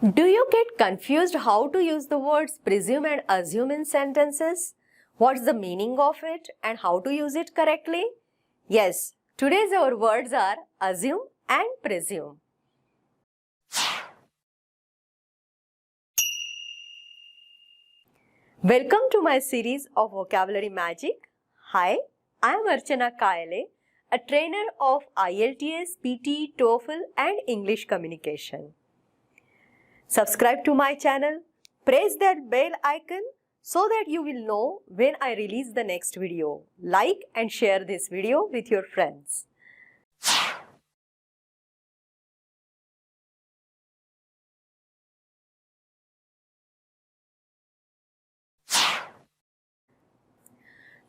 Do you get confused how to use the words presume and assume in sentences? What's the meaning of it and how to use it correctly? Yes, today's our words are assume and presume. Welcome to my series of vocabulary magic. Hi, I am Archana Kayale, a trainer of IELTS, PT, TOEFL and English communication. Subscribe to my channel, press that bell icon so that you will know when I release the next video. Like and share this video with your friends.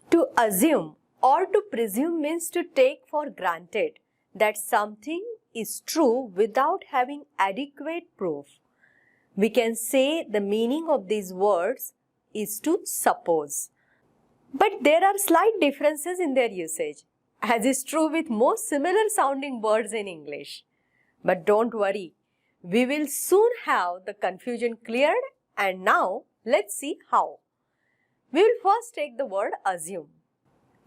To assume or to presume means to take for granted that something is true without having adequate proof. We can say the meaning of these words is to suppose. But there are slight differences in their usage, as is true with most similar sounding words in English. But don't worry, we will soon have the confusion cleared, and now let's see how. We will first take the word assume.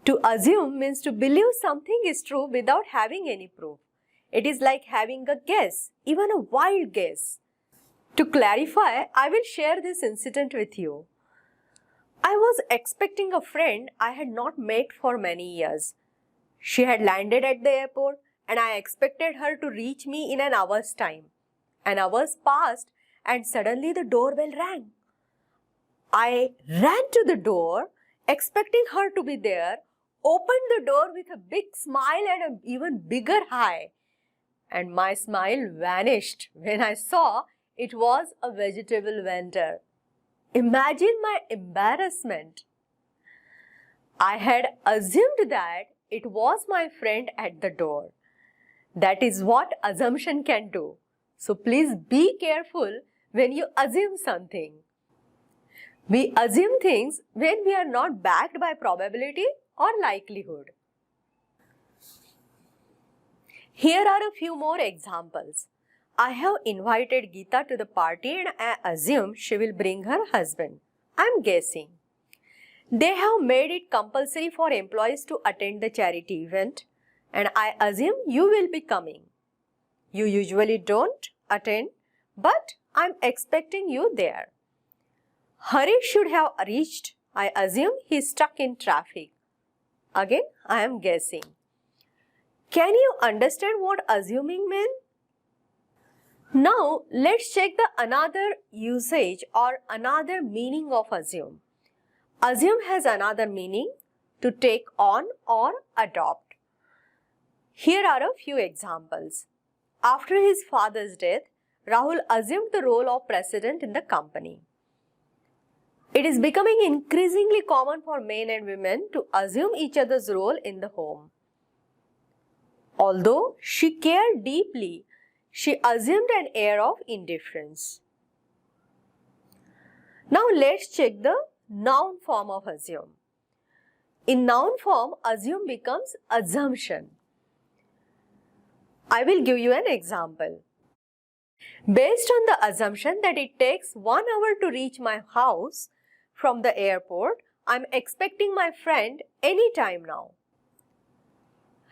To assume means to believe something is true without having any proof. It is like having a guess, even a wild guess. To clarify, I will share this incident with you. I was expecting a friend I had not met for many years. She had landed at the airport and I expected her to reach me in an hour's time. An hour passed and suddenly the doorbell rang. I ran to the door, expecting her to be there, opened the door with a big smile and an even bigger hi. And my smile vanished when I saw it was a vegetable vendor. Imagine my embarrassment. I had assumed that it was my friend at the door. That is what assumption can do. So please be careful when you assume something. We assume things when we are not backed by probability or likelihood. Here are a few more examples. I have invited Geeta to the party and I assume she will bring her husband. I am guessing. They have made it compulsory for employees to attend the charity event and I assume you will be coming. You usually don't attend, but I am expecting you there. Harish should have reached. I assume he is stuck in traffic. Again, I am guessing. Can you understand what assuming means? Now, let's check the another usage or another meaning of assume. Assume has another meaning, to take on or adopt. Here are a few examples. After his father's death, Rahul assumed the role of president in the company. It is becoming increasingly common for men and women to assume each other's role in the home. Although she cared deeply, she assumed an air of indifference. Now let's check the noun form of assume. In noun form, assume becomes assumption. I will give you an example. Based on the assumption that it takes 1 hour to reach my house from the airport, I am expecting my friend any time now.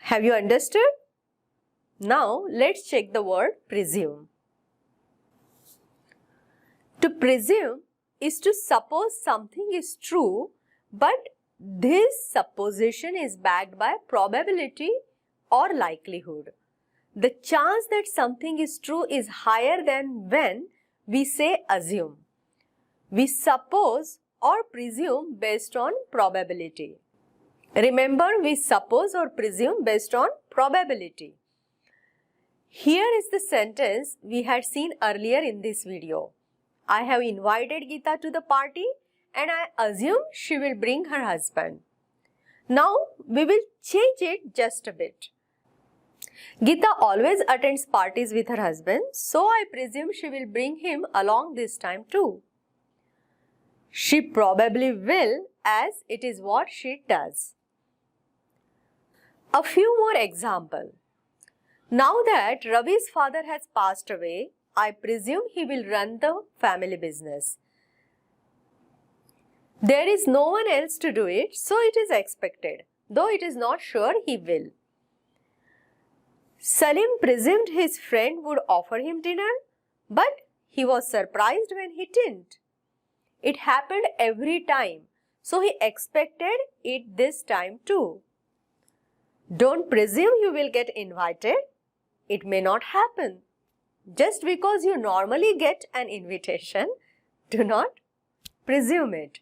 Have you understood? Now, let's check the word presume. To presume is to suppose something is true, but this supposition is backed by probability or likelihood. The chance that something is true is higher than when we say assume. We suppose or presume based on probability. Remember, we suppose or presume based on probability. Here is the sentence we had seen earlier in this video. I have invited Geeta to the party and I assume she will bring her husband. Now we will change it just a bit. Geeta always attends parties with her husband, so I presume she will bring him along this time too. She probably will, as it is what she does. A few more examples. Now that Ravi's father has passed away, I presume he will run the family business. There is no one else to do it, so it is expected, though it is not sure he will. Salim presumed his friend would offer him dinner, but he was surprised when he didn't. It happened every time, so he expected it this time too. Don't presume you will get invited. It may not happen. Just because you normally get an invitation, do not presume it.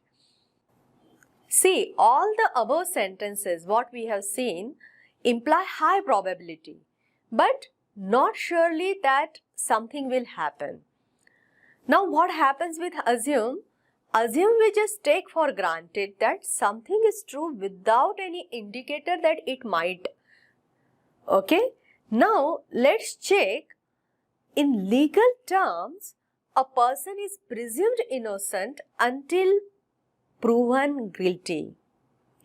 See, all the above sentences, what we have seen, imply high probability, but not surely that something will happen. Now, what happens with assume? Assume we just take for granted that something is true without any indicator that it might. Okay? Now, let's check. In legal terms, a person is presumed innocent until proven guilty.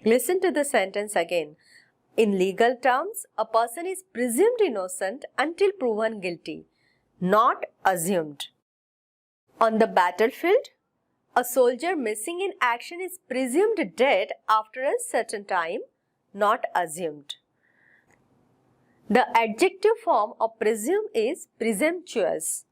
Listen to the sentence again. In legal terms, a person is presumed innocent until proven guilty, not assumed. On the battlefield, a soldier missing in action is presumed dead after a certain time, not assumed. The adjective form of presume is presumptuous.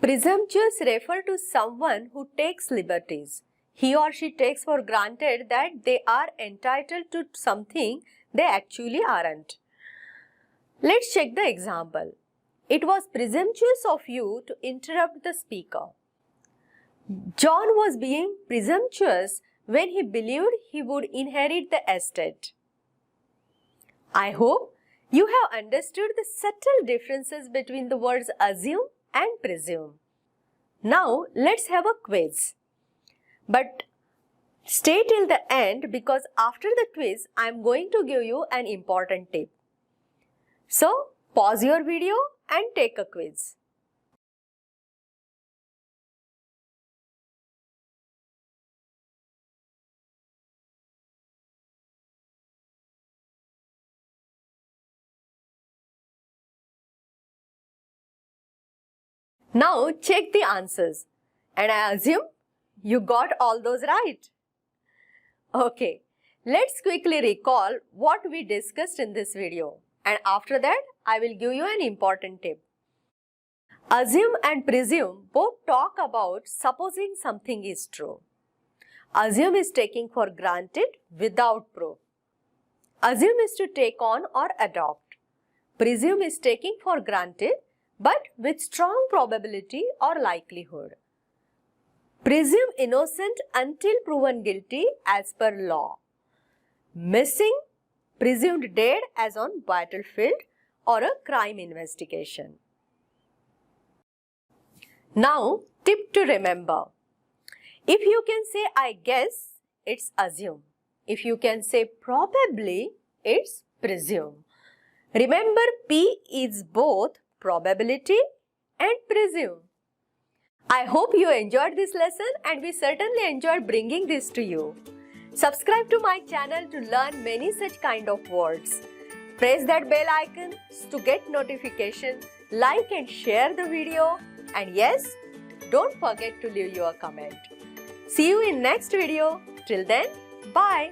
Presumptuous refers to someone who takes liberties. He or she takes for granted that they are entitled to something they actually aren't. Let's check the example. It was presumptuous of you to interrupt the speaker. John was being presumptuous when he believed he would inherit the estate. I hope you have understood the subtle differences between the words assume and presume. Now, let's have a quiz. But stay till the end because after the quiz, I am going to give you an important tip. So, pause your video and take a quiz. Now check the answers and I assume you got all those right. Okay, let's quickly recall what we discussed in this video and after that I will give you an important tip. Assume and presume both talk about supposing something is true. Assume is taking for granted without proof. Assume is to take on or adopt. Presume is taking for granted but with strong probability or likelihood. Presume innocent until proven guilty as per law. Missing, presumed dead as on battlefield or a crime investigation. Now, tip to remember. If you can say I guess, it's assume. If you can say probably, it's presume. Remember, P is both probability and presume. I hope you enjoyed this lesson and we certainly enjoyed bringing this to you. Subscribe to my channel to learn many such kind of words. Press that bell icon to get notification, like and share the video, and yes, don't forget to leave your comment. See you in next video. Till then, bye.